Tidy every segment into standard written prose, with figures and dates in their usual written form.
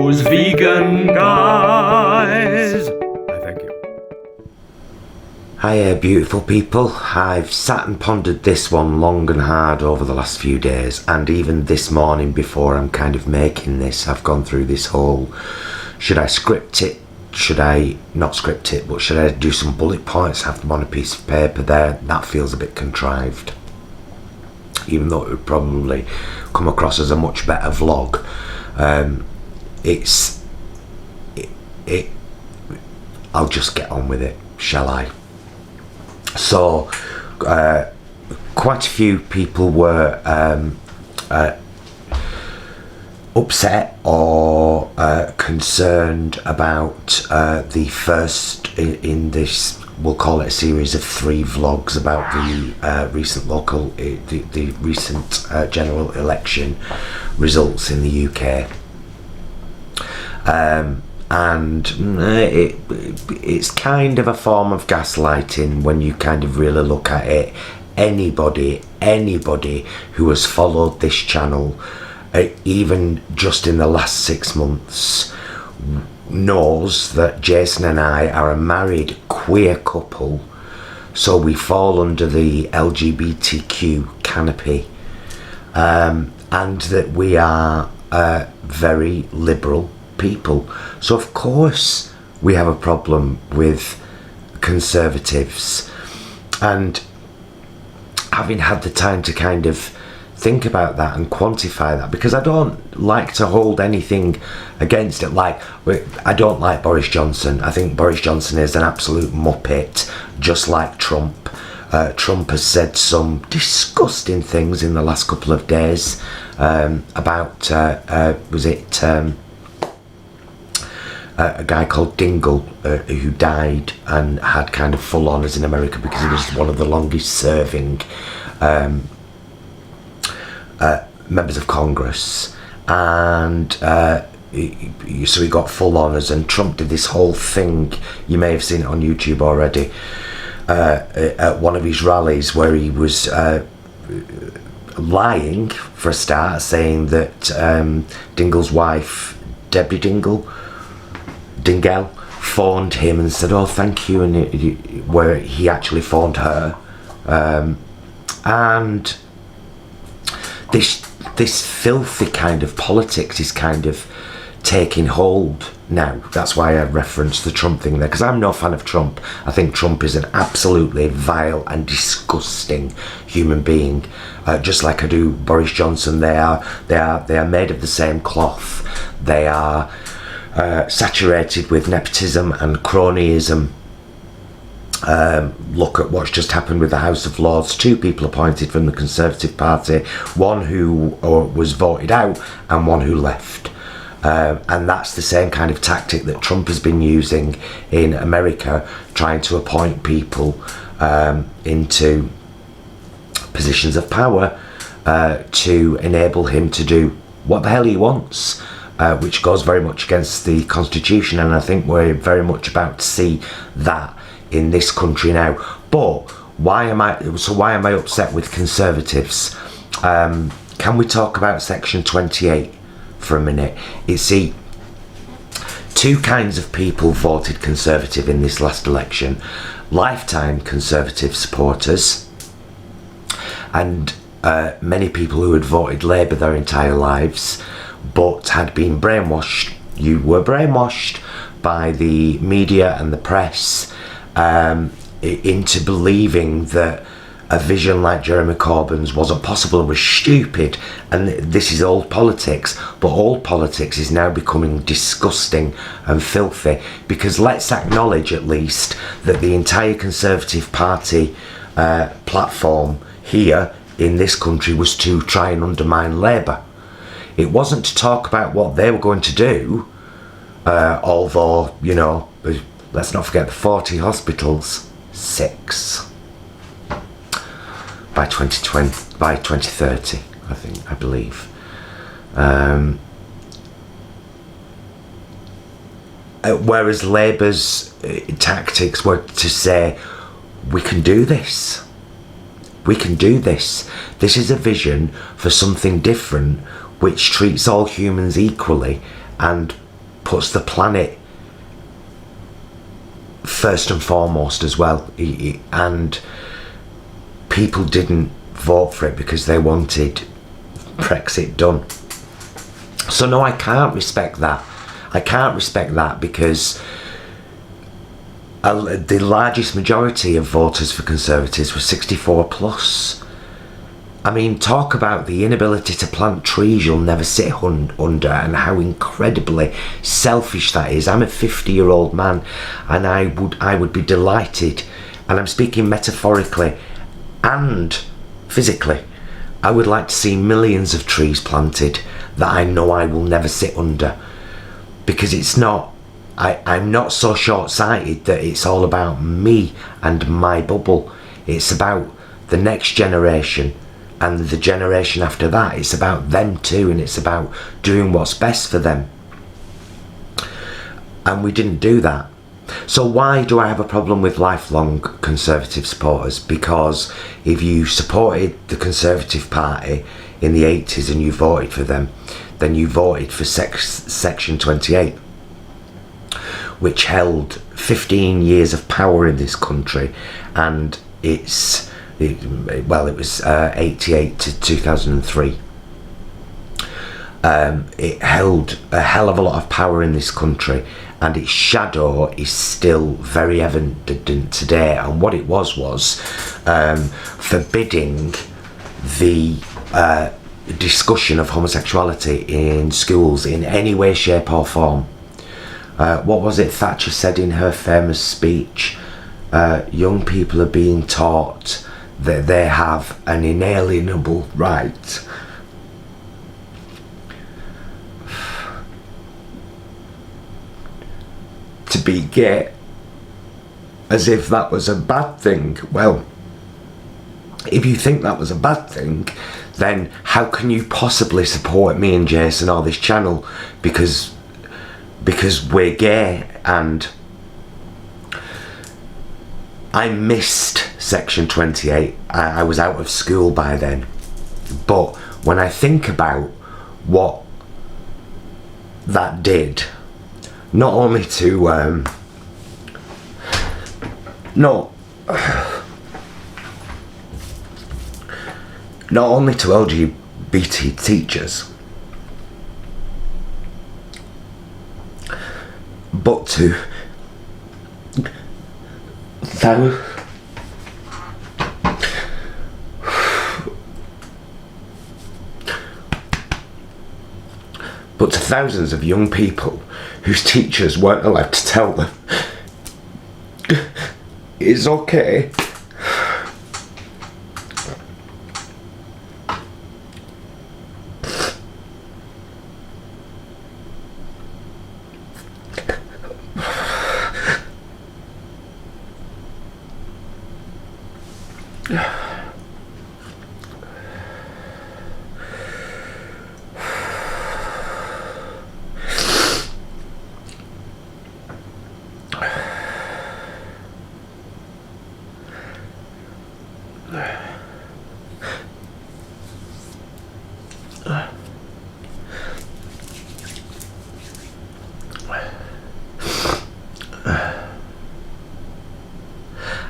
those vegan guys. Thank you. Hiya beautiful people, I've sat and pondered this one long and hard over the last few days, and even this morning before I'm kind of making this, I've gone through this whole, should I script it, should I not script it, but should I do some bullet points, have them on a piece of paper there? That feels a bit contrived, even though it would probably come across as a much better vlog. I'll just get on with it, shall I? So, quite a few people were upset or concerned about the first in this, we'll call it a series of 3 vlogs about the recent the recent general election results in the UK. And it's kind of a form of gaslighting when you kind of really look at it. Anybody who has followed this channel, even just in the last 6 months, knows that Jason and I are a married queer couple, so we fall under the LGBTQ canopy, and that we are very liberal people. So of course we have a problem with conservatives, and having had the time to kind of think about that and quantify that, because I don't like to hold anything against it. Like, I don't like Boris Johnson. I think Boris Johnson is an absolute muppet, just like Trump. Trump has said some disgusting things in the last couple of days about a guy called Dingle who died and had kind of full honours in America because he was one of the longest serving members of Congress, and so he got full honours, and Trump did this whole thing, you may have seen it on YouTube already, at one of his rallies where he was lying for a start, saying that Dingle's wife, Debbie Dingle, phoned him and said, oh thank you, and where he actually phoned her, and this filthy kind of politics is kind of taking hold now. That's why I referenced the Trump thing there, because I'm no fan of Trump. I think Trump is an absolutely vile and disgusting human being, just like I do Boris Johnson. They are made of the same cloth. They are saturated with nepotism and cronyism. Look at what's just happened with the House of Lords. 2 people appointed from the Conservative Party, one who was voted out and one who left, and that's the same kind of tactic that Trump has been using in America, trying to appoint people into positions of power to enable him to do what the hell he wants, which goes very much against the Constitution, and I think we're very much about to see that in this country now. But why am I upset with conservatives? Can we talk about section 28 for a minute? You see, 2 kinds of people voted Conservative in this last election: lifetime Conservative supporters, and many people who had voted Labour their entire lives but had been brainwashed. You were brainwashed by the media and the press into believing that a vision like Jeremy Corbyn's wasn't possible and was stupid, and this is old politics. But old politics is now becoming disgusting and filthy, because let's acknowledge at least that the entire Conservative Party platform here in this country was to try and undermine Labour. It wasn't to talk about what they were going to do, although, you know, let's not forget the 40 hospitals, 6 by 2030, I believe. Whereas Labour's tactics were to say, we can do this. We can do this. This is a vision for something different, which treats all humans equally and puts the planet first and foremost as well. And people didn't vote for it because they wanted Brexit done. So no, I can't respect that. I can't respect that because the largest majority of voters for Conservatives were 64 plus. I mean, talk about the inability to plant trees you'll never sit under, and how incredibly selfish that is. I'm a 50-year-old man, and I would be delighted, and I'm speaking metaphorically and physically. I would like to see millions of trees planted that I know I will never sit under, because it's not. I'm not so short-sighted that it's all about me and my bubble. It's about the next generation and the generation after that. It's about them too, and it's about doing what's best for them. And we didn't do that. So why do I have a problem with lifelong Conservative supporters? Because if you supported the Conservative Party in the 80s and you voted for them, then you voted for Section 28, which held 15 years of power in this country, and it was 88 to 2003. It held a hell of a lot of power in this country, and its shadow is still very evident today. And what it was forbidding the discussion of homosexuality in schools in any way, shape or form. What was it Thatcher said in her famous speech? Young people are being taught that they have an inalienable right to be gay, as if that was a bad thing. Well, if you think that was a bad thing, then how can you possibly support me and Jason or this channel? Because we're gay. And I missed Section 28. I was out of school by then. But when I think about what that did, not only to not only to LGBT teachers, but to thousands of young people whose teachers weren't allowed to tell them it's okay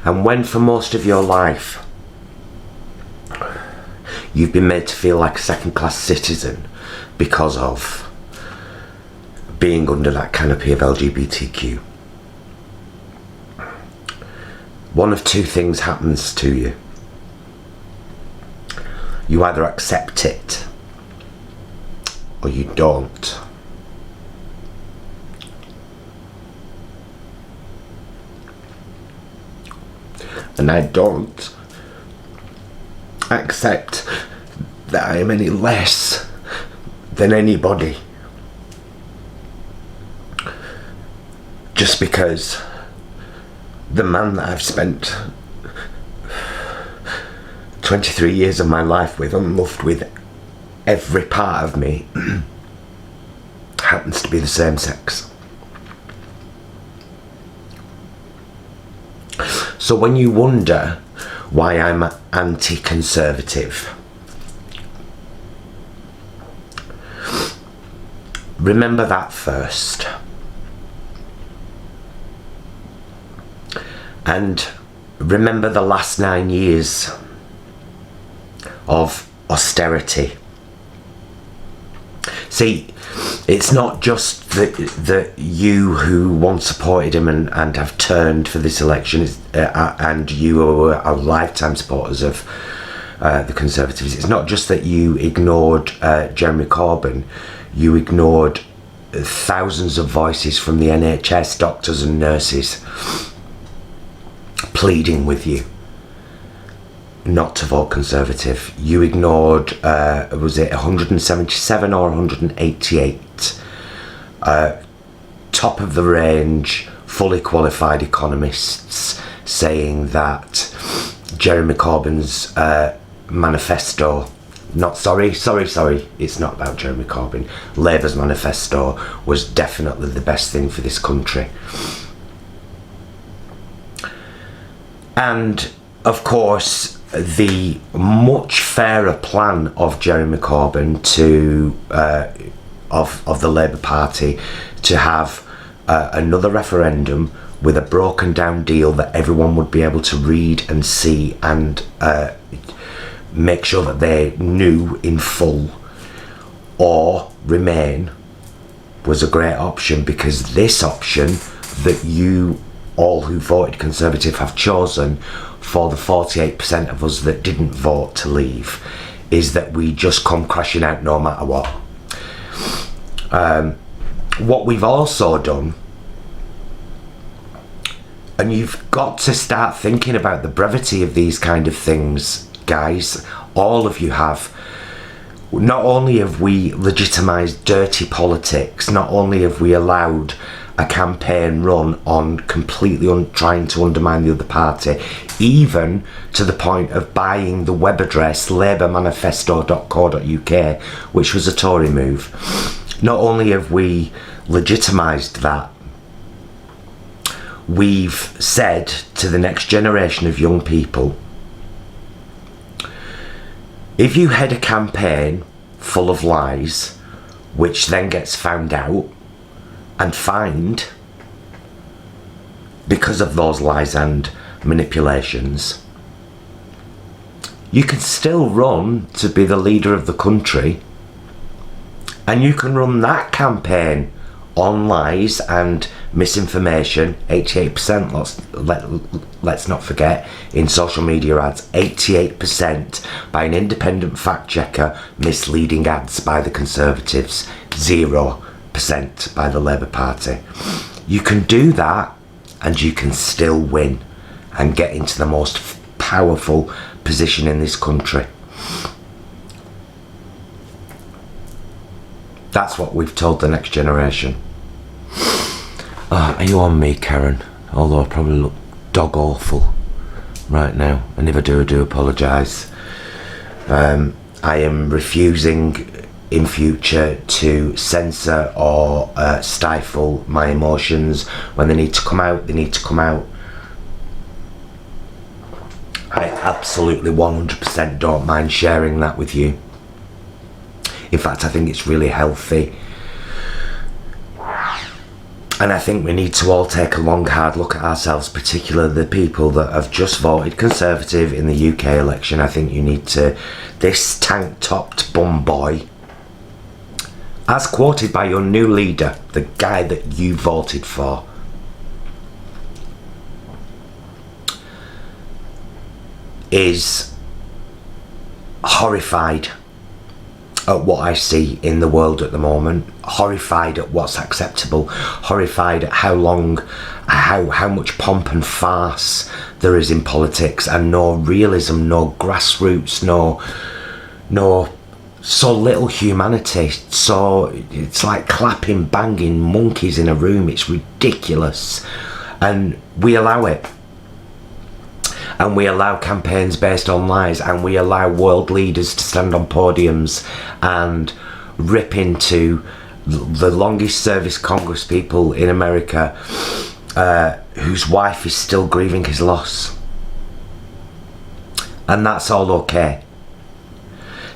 And when for most of your life you've been made to feel like a second-class citizen because of being under that canopy of LGBTQ, one of two things happens to you. You either accept it or you don't. And I don't accept that I am any less than anybody just because the man that I've spent 23 years of my life with, unloved with every part of me, happens to be the same sex. So when you wonder why I'm anti-conservative, remember that first. And remember the last 9 years of austerity. See, it's not just that you who once supported him and have turned for this election, and you are lifetime supporters of the Conservatives. It's not just that you ignored Jeremy Corbyn, you ignored thousands of voices from the NHS, doctors and nurses, pleading with you not to vote Conservative. You ignored, was it 177 or 188 top of the range, fully qualified economists saying that Jeremy Corbyn's manifesto, it's not about Jeremy Corbyn, Labour's manifesto was definitely the best thing for this country. And of course, the much fairer plan of Jeremy Corbyn of the Labour Party to have another referendum with a broken down deal that everyone would be able to read and see and make sure that they knew in full, or remain, was a great option, because this option that you all who voted Conservative have chosen for the 48% of us that didn't vote to leave is that we just come crashing out no matter what. What we've also done, and you've got to start thinking about the brevity of these kind of things, guys, all of you have. Not only have we legitimised dirty politics, not only have we allowed a campaign run on completely trying to undermine the other party, even to the point of buying the web address labourmanifesto.co.uk, which was a Tory move. Not only have we legitimised that, we've said to the next generation of young people, if you head a campaign full of lies, which then gets found out and fined because of those lies and manipulations, you can still run to be the leader of the country, and you can run that campaign on lies and misinformation. 88%, let's not forget, in social media ads, 88% by an independent fact checker, misleading ads by the Conservatives, 0% by the Labour Party. You can do that and you can still win and get into the most powerful position in this country. That's what we've told the next generation. Are you on me, Karen? Although I probably look dog awful right now, and if I do apologise. I am refusing in future to censor or stifle my emotions. When they need to come out, they need to come out. I absolutely 100% don't mind sharing that with you. In fact, I think it's really healthy. And I think we need to all take a long, hard look at ourselves, particularly the people that have just voted Conservative in the UK election. I think you need to, this tank-topped bum boy, as quoted by your new leader, the guy that you voted for, is horrified at what I see in the world at the moment, horrified at what's acceptable, horrified at how much pomp and farce there is in politics, and no realism, no grassroots, no so little humanity. So it's like clapping, banging monkeys in a room. It's ridiculous, and we allow it. And we allow campaigns based on lies, and we allow world leaders to stand on podiums and rip into the longest service Congress people in America, whose wife is still grieving his loss. And that's all okay.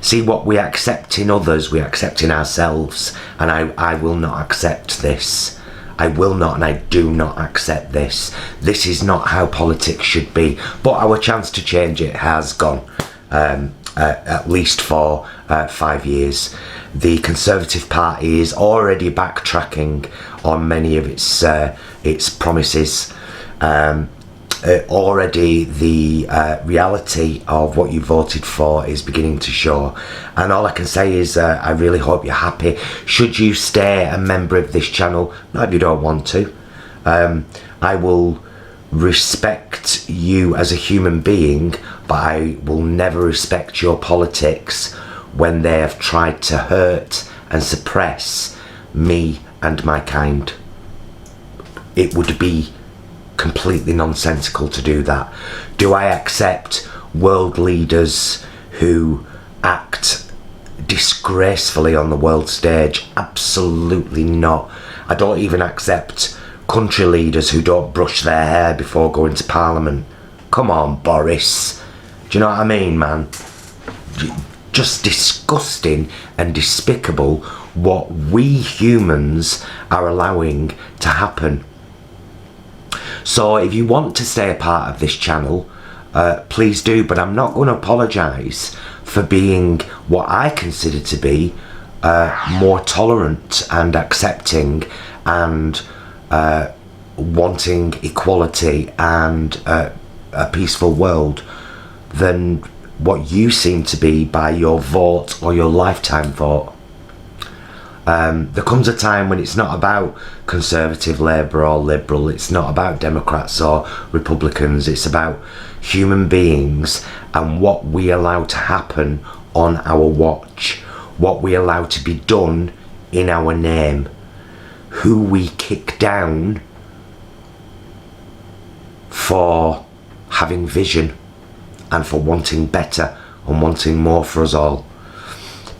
See, what we accept in others, we accept in ourselves, and I will not accept this. I will not, and I do not accept this. This is not how politics should be. But our chance to change it has gone, at least for 5 years. The Conservative Party is already backtracking on many of its promises. Already the reality of what you voted for is beginning to show, and all I can say is I really hope you're happy. Should you stay a member of this channel, not if you don't want to, I will respect you as a human being, but I will never respect your politics when they have tried to hurt and suppress me and my kind. It would be completely nonsensical to do that. Do I accept world leaders who act disgracefully on the world stage? Absolutely not. I don't even accept country leaders who don't brush their hair before going to Parliament. Come on, Boris. Do you know what I mean, man? Just disgusting and despicable what we humans are allowing to happen. So if you want to stay a part of this channel, please do, but I'm not going to apologise for being what I consider to be more tolerant and accepting and wanting equality and a peaceful world than what you seem to be by your vote or your lifetime vote. There comes a time when it's not about Conservative, Labour or Liberal, it's not about Democrats or Republicans, it's about human beings and what we allow to happen on our watch, what we allow to be done in our name, who we kick down for having vision and for wanting better and wanting more for us all.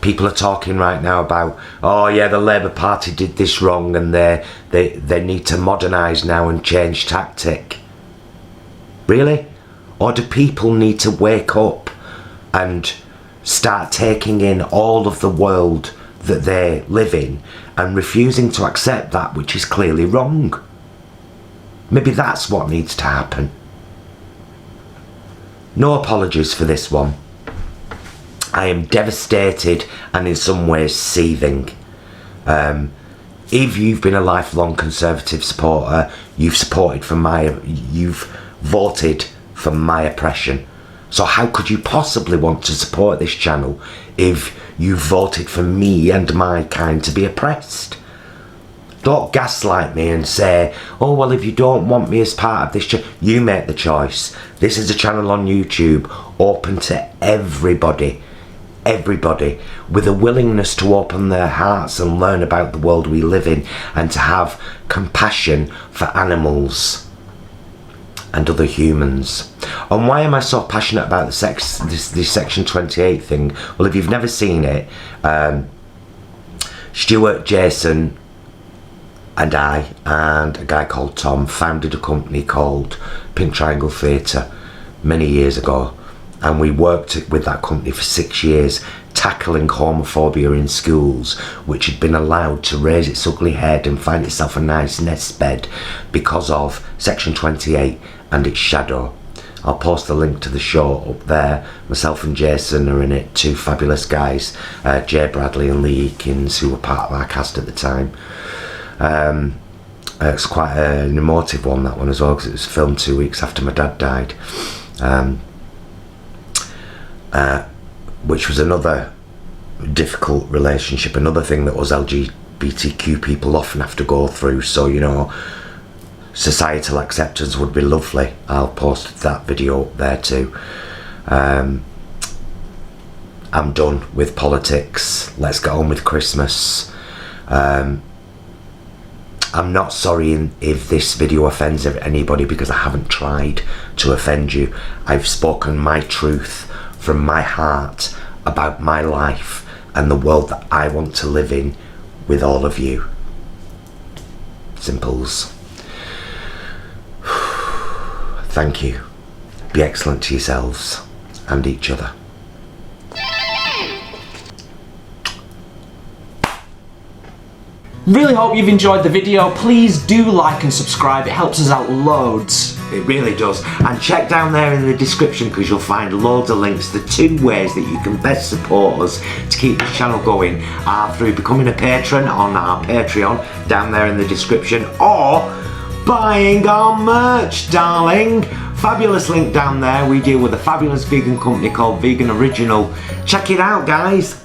People are talking right now about, oh yeah, the Labour Party did this wrong and they need to modernise now and change tactic. Really? Or do people need to wake up and start taking in all of the world that they live in and refusing to accept that which is clearly wrong? Maybe that's what needs to happen. No apologies for this one. I am devastated and in some ways seething. If you've been a lifelong Conservative supporter, you've voted for my oppression. So how could you possibly want to support this channel if you voted for me and my kind to be oppressed? Don't gaslight me and say, oh well, if you don't want me as part of this channel, you make the choice. This is a channel on YouTube open to everybody with a willingness to open their hearts and learn about the world we live in and to have compassion for animals and other humans. And why am I so passionate about this Section 28 thing? Well, if you've never seen it, Stuart, Jason and I and a guy called Tom founded a company called Pink Triangle Theatre many years ago. And we worked with that company for 6 years, tackling homophobia in schools, which had been allowed to raise its ugly head and find itself a nice nest bed because of Section 28 and its shadow. I'll post the link to the show up there. Myself and Jason are in it, two fabulous guys, Jay Bradley and Lee Eakins, who were part of our cast at the time. It's quite an emotive one, that one as well, because it was filmed 2 weeks after my dad died. Which was another difficult relationship, another thing that us LGBTQ people often have to go through. So, you know, societal acceptance would be lovely. I'll post that video up there too. I'm done with politics. Let's get on with Christmas. I'm not sorry if this video offends anybody, because I haven't tried to offend you. I've spoken my truth from my heart about my life and the world that I want to live in with all of you. Simples. Thank you. Be excellent to yourselves and each other. Really hope you've enjoyed the video. Please do like and subscribe, it helps us out loads. It really does. And check down there in the description because you'll find loads of links. The 2 ways that you can best support us to keep this channel going are through becoming a patron on our Patreon down there in the description, or buying our merch, darling. Fabulous link down there. We deal with a fabulous vegan company called Vegan Original. Check it out, guys.